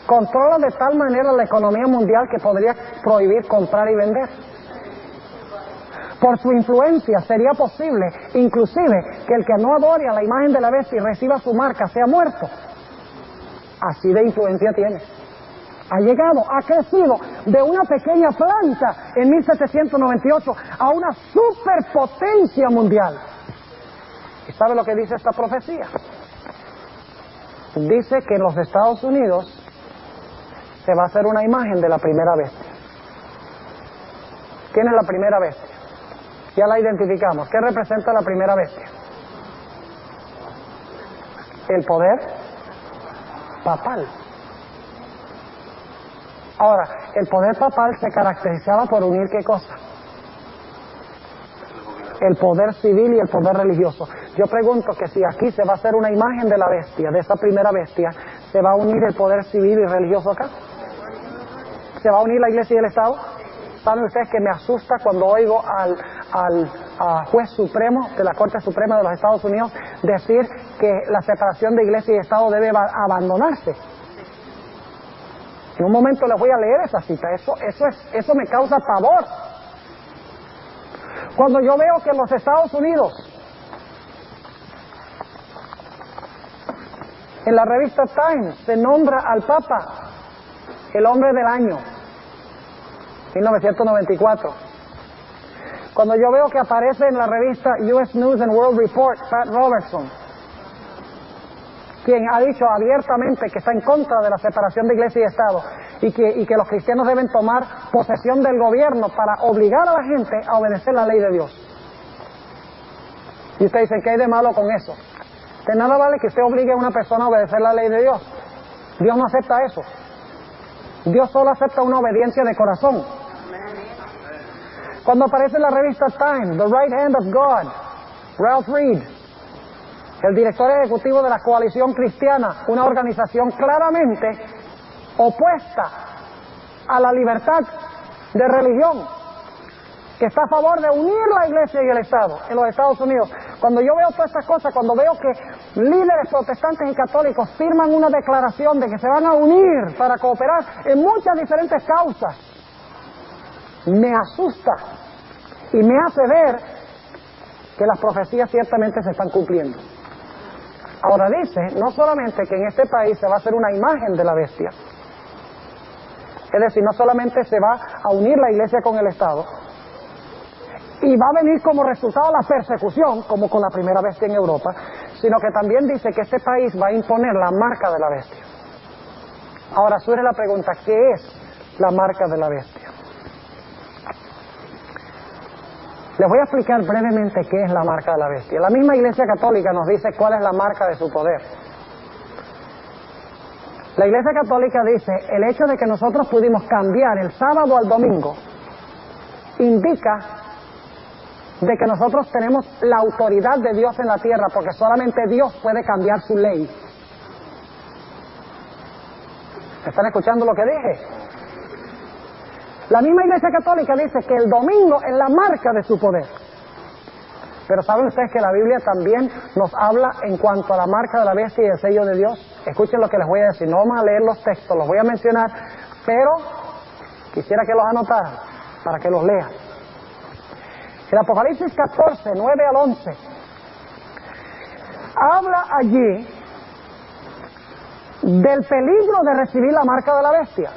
Speaker 2: Controla de tal manera la economía mundial que podría prohibir comprar y vender. Por su influencia sería posible, inclusive, que el que no adore a la imagen de la bestia y reciba su marca sea muerto. Así de influencia tiene. Ha llegado, ha crecido de una pequeña planta en 1798 a una superpotencia mundial. ¿Y sabe lo que dice esta profecía? Dice que en los Estados Unidos se va a hacer una imagen de la primera bestia. ¿Quién es la primera bestia? Ya la identificamos. ¿Qué representa la primera bestia? El poder papal. Ahora, el poder papal se caracterizaba por unir ¿qué cosa? El poder civil y el poder religioso. Yo pregunto que si aquí se va a hacer una imagen de la bestia, de esa primera bestia, ¿se va a unir el poder civil y religioso acá? ¿Se va a unir la iglesia y el Estado? ¿Saben ustedes que me asusta cuando oigo al juez supremo de la Corte Suprema de los Estados Unidos decir que la separación de iglesia y Estado debe abandonarse? En un momento les voy a leer esa cita. Eso me causa pavor. Cuando yo veo que en los Estados Unidos, en la revista Times, se nombra al Papa el hombre del año, 1994. Cuando yo veo que aparece en la revista US News and World Report, Pat Robertson, quien ha dicho abiertamente que está en contra de la separación de iglesia y Estado y que los cristianos deben tomar posesión del gobierno para obligar a la gente a obedecer la ley de Dios. Y usted dice, ¿qué hay de malo con eso? De nada vale que usted obligue a una persona a obedecer la ley de Dios. Dios no acepta eso. Dios solo acepta una obediencia de corazón. Cuando aparece en la revista Time, The Right Hand of God, Ralph Reed, el director ejecutivo de la Coalición Cristiana, una organización claramente opuesta a la libertad de religión, que está a favor de unir la iglesia y el Estado en los Estados Unidos. Cuando yo veo todas estas cosas, cuando veo que líderes protestantes y católicos firman una declaración de que se van a unir para cooperar en muchas diferentes causas, me asusta y me hace ver que las profecías ciertamente se están cumpliendo. Ahora dice, no solamente que en este país se va a hacer una imagen de la bestia, es decir, no solamente se va a unir la iglesia con el Estado, y va a venir como resultado la persecución, como con la primera bestia en Europa, sino que también dice que este país va a imponer la marca de la bestia. Ahora surge la pregunta, ¿qué es la marca de la bestia? Les voy a explicar brevemente qué es la marca de la bestia. La misma Iglesia Católica nos dice cuál es la marca de su poder. La Iglesia Católica dice, el hecho de que nosotros pudimos cambiar el sábado al domingo indica de que nosotros tenemos la autoridad de Dios en la tierra, porque solamente Dios puede cambiar su ley. ¿Están escuchando lo que dije? La misma Iglesia Católica dice que el domingo es la marca de su poder. Pero ¿saben ustedes que la Biblia también nos habla en cuanto a la marca de la bestia y el sello de Dios? Escuchen lo que les voy a decir, no vamos a leer los textos, los voy a mencionar, pero quisiera que los anotaran para que los lean. El Apocalipsis 14, 9 al 11, habla allí del peligro de recibir la marca de la bestia.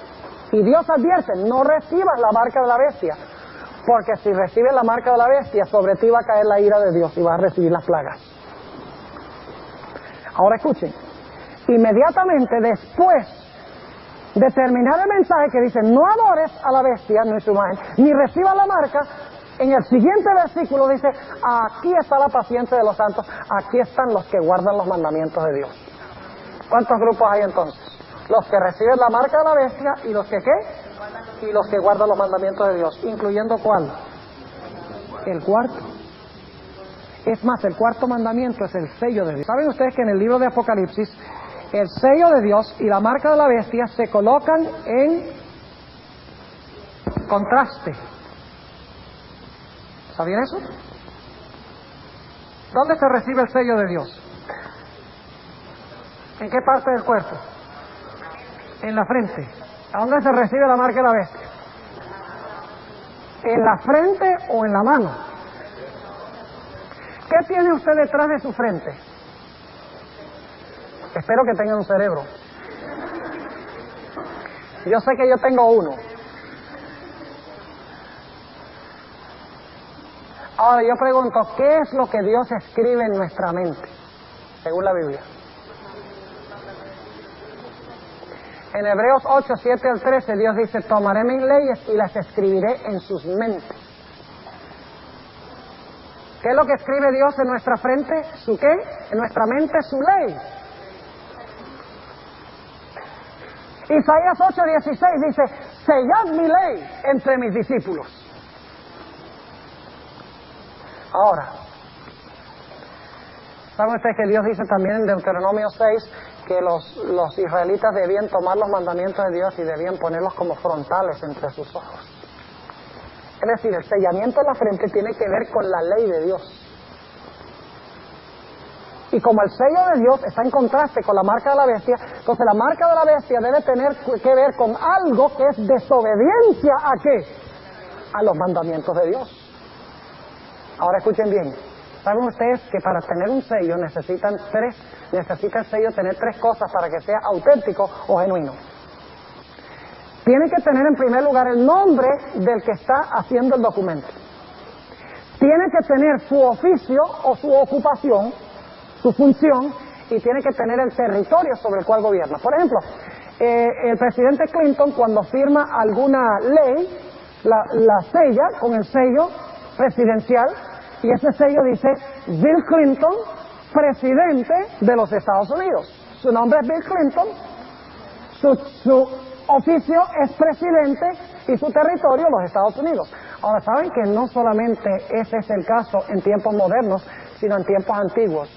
Speaker 2: Y Dios advierte, no recibas la marca de la bestia, porque si recibes la marca de la bestia, sobre ti va a caer la ira de Dios y vas a recibir las plagas. Ahora escuchen, inmediatamente después de terminar el mensaje que dice, no adores a la bestia, no es su imagen, ni recibas la marca, en el siguiente versículo dice, aquí está la paciencia de los santos, aquí están los que guardan los mandamientos de Dios. ¿Cuántos grupos hay entonces? Los que reciben la marca de la bestia y los que ¿qué? Y los que guardan los mandamientos de Dios, incluyendo ¿cuál? El cuarto. Es más, el cuarto mandamiento es el sello de Dios. ¿Saben ustedes que en el libro de Apocalipsis el sello de Dios y la marca de la bestia se colocan en contraste? ¿Sabían eso? ¿Dónde se recibe el sello de Dios? ¿En qué parte del cuerpo? En la frente. ¿A dónde se recibe la marca de la bestia? ¿En la frente o en la mano? ¿Qué tiene usted detrás de su frente? Espero que tenga un cerebro. Yo sé que yo tengo uno. Ahora yo pregunto, ¿qué es lo que Dios escribe en nuestra mente? Según la Biblia. En Hebreos 8, 7 al 13, Dios dice, tomaré mis leyes y las escribiré en sus mentes. ¿Qué es lo que escribe Dios en nuestra frente? ¿Su qué? En nuestra mente, su ley. Isaías 8, 16 dice, sellad mi ley entre mis discípulos. Ahora, ¿saben ustedes que Dios dice también en Deuteronomio 6 que los israelitas debían tomar los mandamientos de Dios y debían ponerlos como frontales entre sus ojos? Es decir, el sellamiento en la frente tiene que ver con la ley de Dios. Y como el sello de Dios está en contraste con la marca de la bestia, entonces la marca de la bestia debe tener que ver con algo que es desobediencia ¿a qué? A los mandamientos de Dios. Ahora escuchen bien, ¿saben ustedes que para tener un sello necesita el sello tener tres cosas para que sea auténtico o genuino? Tiene que tener en primer lugar el nombre del que está haciendo el documento. Tiene que tener su oficio o su ocupación, su función, y tiene que tener el territorio sobre el cual gobierna. Por ejemplo, el presidente Clinton cuando firma alguna ley, la sella con el sello presidencial, y ese sello dice Bill Clinton, presidente de los Estados Unidos. Su nombre es Bill Clinton, su oficio es presidente y su territorio los Estados Unidos. Ahora, ¿saben que no solamente ese es el caso en tiempos modernos, sino en tiempos antiguos?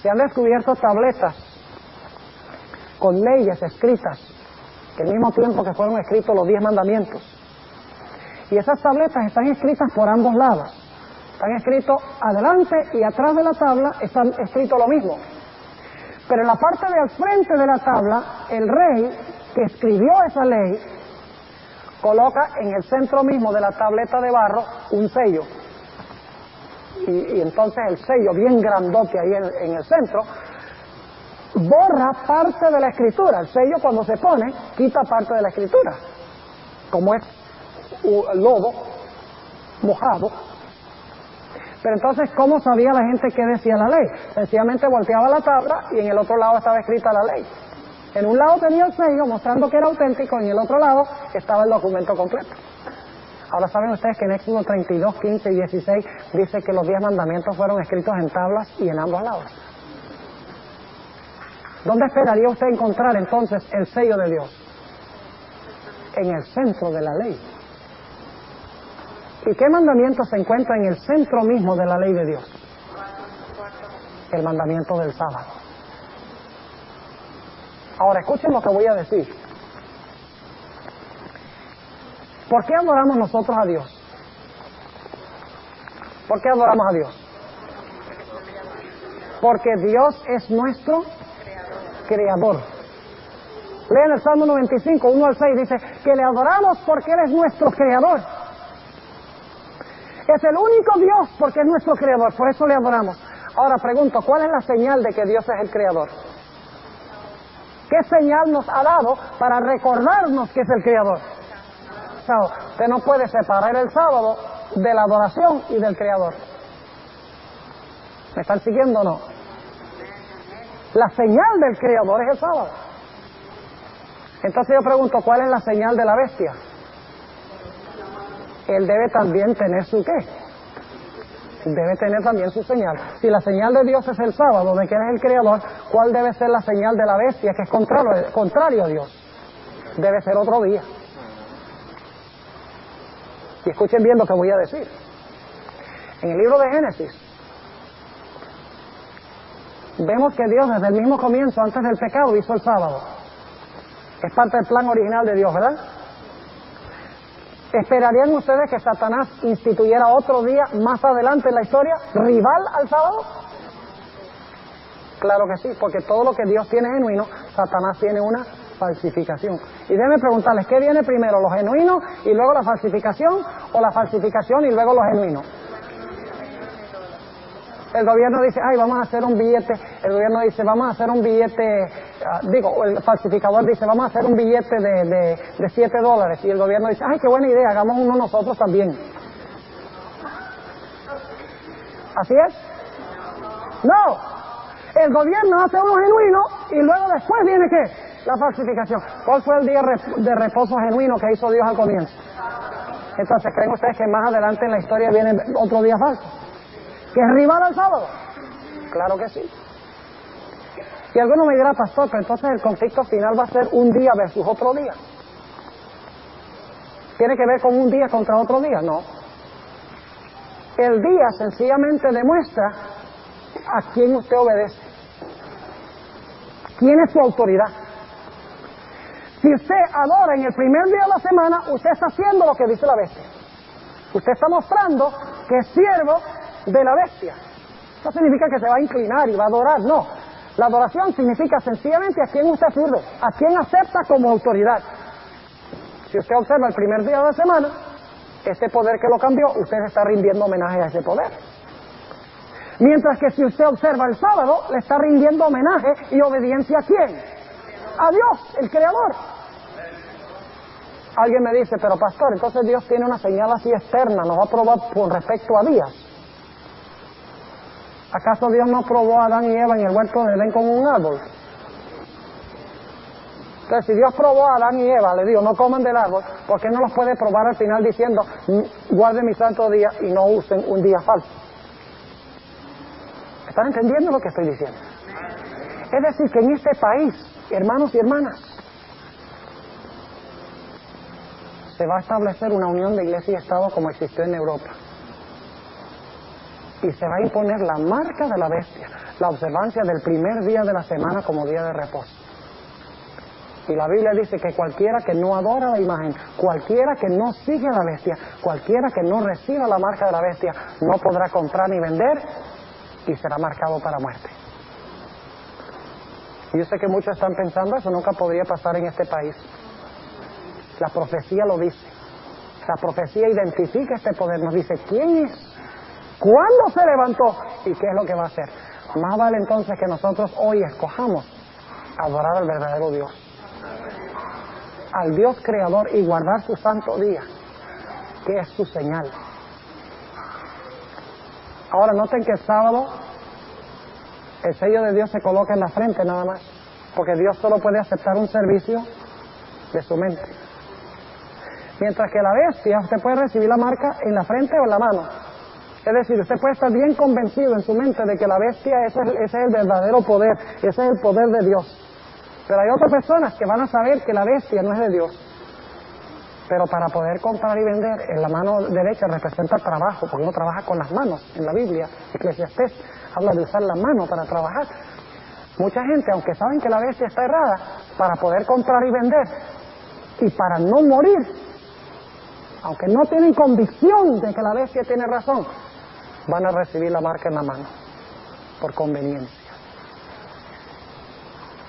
Speaker 2: Se han descubierto tabletas con leyes escritas, que al mismo tiempo que fueron escritos los 10 mandamientos. Y esas tabletas están escritas por ambos lados. Están escritos adelante y atrás de la tabla están escritos lo mismo. Pero en la parte de al frente de la tabla, el rey que escribió esa ley coloca en el centro mismo de la tableta de barro un sello. y entonces el sello bien grandote ahí en el centro borra parte de la escritura. El sello cuando se pone quita parte de la escritura, como es lodo mojado. Pero entonces, ¿cómo sabía la gente qué decía la ley? Sencillamente volteaba la tabla y en el otro lado estaba escrita la ley. En un lado tenía el sello mostrando que era auténtico, y en el otro lado estaba el documento completo. Ahora saben ustedes que en Éxodo 32, 15 y 16 dice que los 10 mandamientos fueron escritos en tablas y en ambos lados. ¿Dónde esperaría usted encontrar entonces el sello de Dios? En el centro de la ley. ¿Y qué mandamiento se encuentra en el centro mismo de la ley de Dios? El mandamiento del sábado. Ahora escuchen lo que voy a decir. ¿Por qué adoramos nosotros a Dios? ¿Por qué adoramos a Dios? Porque Dios es nuestro creador. Lean el Salmo 95, 1 al 6, dice que le adoramos porque Él es nuestro creador. Es el único Dios porque es nuestro creador, por eso le adoramos. Ahora pregunto, ¿cuál es la señal de que Dios es el creador? ¿Qué señal nos ha dado para recordarnos que es el creador? O sea, usted no puede separar el sábado de la adoración y del creador. ¿Me están siguiendo o no? La señal del creador es el sábado. Entonces yo pregunto, ¿cuál es la señal de la bestia? Él debe también tener su ¿qué? Debe tener también su señal. Si la señal de Dios es el sábado, de que Él es el creador, ¿cuál debe ser la señal de la bestia, que es contrario a Dios? Debe ser otro día. Y escuchen bien lo que voy a decir. En el libro de Génesis vemos que Dios desde el mismo comienzo, antes del pecado, hizo el sábado. Es parte del plan original de Dios, ¿verdad? ¿Esperarían ustedes que Satanás instituyera otro día más adelante en la historia, rival al sábado? Claro que sí, porque todo lo que Dios tiene genuino, Satanás tiene una falsificación. Y déjenme preguntarles, ¿qué viene primero, lo genuino y luego la falsificación, o la falsificación y luego lo genuino? El gobierno dice, ay, vamos a hacer un billete. El gobierno dice, vamos a hacer un billete, el falsificador dice, vamos a hacer un billete de $7. Y el gobierno dice, ay, qué buena idea, hagamos uno nosotros también. ¿Así es? No. El gobierno hace uno genuino y luego después viene ¿qué? La falsificación. ¿Cuál fue el día de reposo genuino que hizo Dios al comienzo? Entonces, ¿creen ustedes que más adelante en la historia viene otro día falso? ¿Que es rival al sábado? Claro que sí. Y alguno me dirá, pastor, pero entonces el conflicto final va a ser un día versus otro día. ¿Tiene que ver con un día contra otro día? No. El día sencillamente demuestra a quién usted obedece. ¿Quién es su autoridad? Si usted adora en el primer día de la semana, usted está haciendo lo que dice la bestia. Usted está mostrando que es siervo de la bestia. No significa que se va a inclinar y va a adorar, no. La adoración significa sencillamente a quien usted sirve, a quien acepta como autoridad. Si usted observa el primer día de la semana, ese poder que lo cambió, usted está rindiendo homenaje a ese poder. Mientras que si usted observa el sábado, le está rindiendo homenaje y obediencia a ¿quién? A Dios, el Creador. Alguien me dice, pero pastor, entonces Dios tiene una señal así externa, nos va a probar con respecto a días. ¿Acaso Dios no probó a Adán y Eva en el huerto de Edén con un árbol? Entonces, si Dios probó a Adán y Eva, le digo, no coman del árbol, ¿por qué no los puede probar al final diciendo, guarden mi santo día y no usen un día falso? ¿Están entendiendo lo que estoy diciendo? Es decir, que en este país, hermanos y hermanas, se va a establecer una unión de iglesia y Estado como existió en Europa. Y se va a imponer la marca de la bestia, la observancia del primer día de la semana como día de reposo. Y la Biblia dice que cualquiera que no adora la imagen, cualquiera que no sigue a la bestia, cualquiera que no reciba la marca de la bestia, no podrá comprar ni vender y será marcado para muerte. Y yo sé que muchos están pensando, eso nunca podría pasar en este país. La profecía lo dice. La profecía identifica este poder, nos dice quién es ¿Cuándo se levantó? ¿Y qué es lo que va a hacer? Más vale entonces que nosotros hoy escojamos adorar al verdadero Dios, al Dios creador, y guardar su santo día, que es su señal. Ahora noten que el sábado el sello de Dios se coloca en la frente nada más, porque Dios solo puede aceptar un servicio de su mente. Mientras que la bestia, usted puede recibir la marca en la frente o en la mano. Es decir, usted puede estar bien convencido en su mente de que la bestia, ese es el verdadero poder, ese es el poder de Dios. Pero hay otras personas que van a saber que la bestia no es de Dios. Pero para poder comprar y vender, en la mano derecha representa trabajo, porque uno trabaja con las manos. En la Biblia, Eclesiastés habla de usar la mano para trabajar. Mucha gente, aunque saben que la bestia está errada, para poder comprar y vender, y para no morir, aunque no tienen convicción de que la bestia tiene razón, van a recibir la marca en la mano, por conveniencia.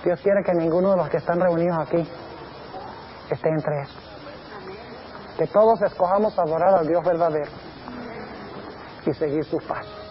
Speaker 2: Dios quiere que ninguno de los que están reunidos aquí esté entre esos. Que todos escojamos adorar al Dios verdadero y seguir sus pasos.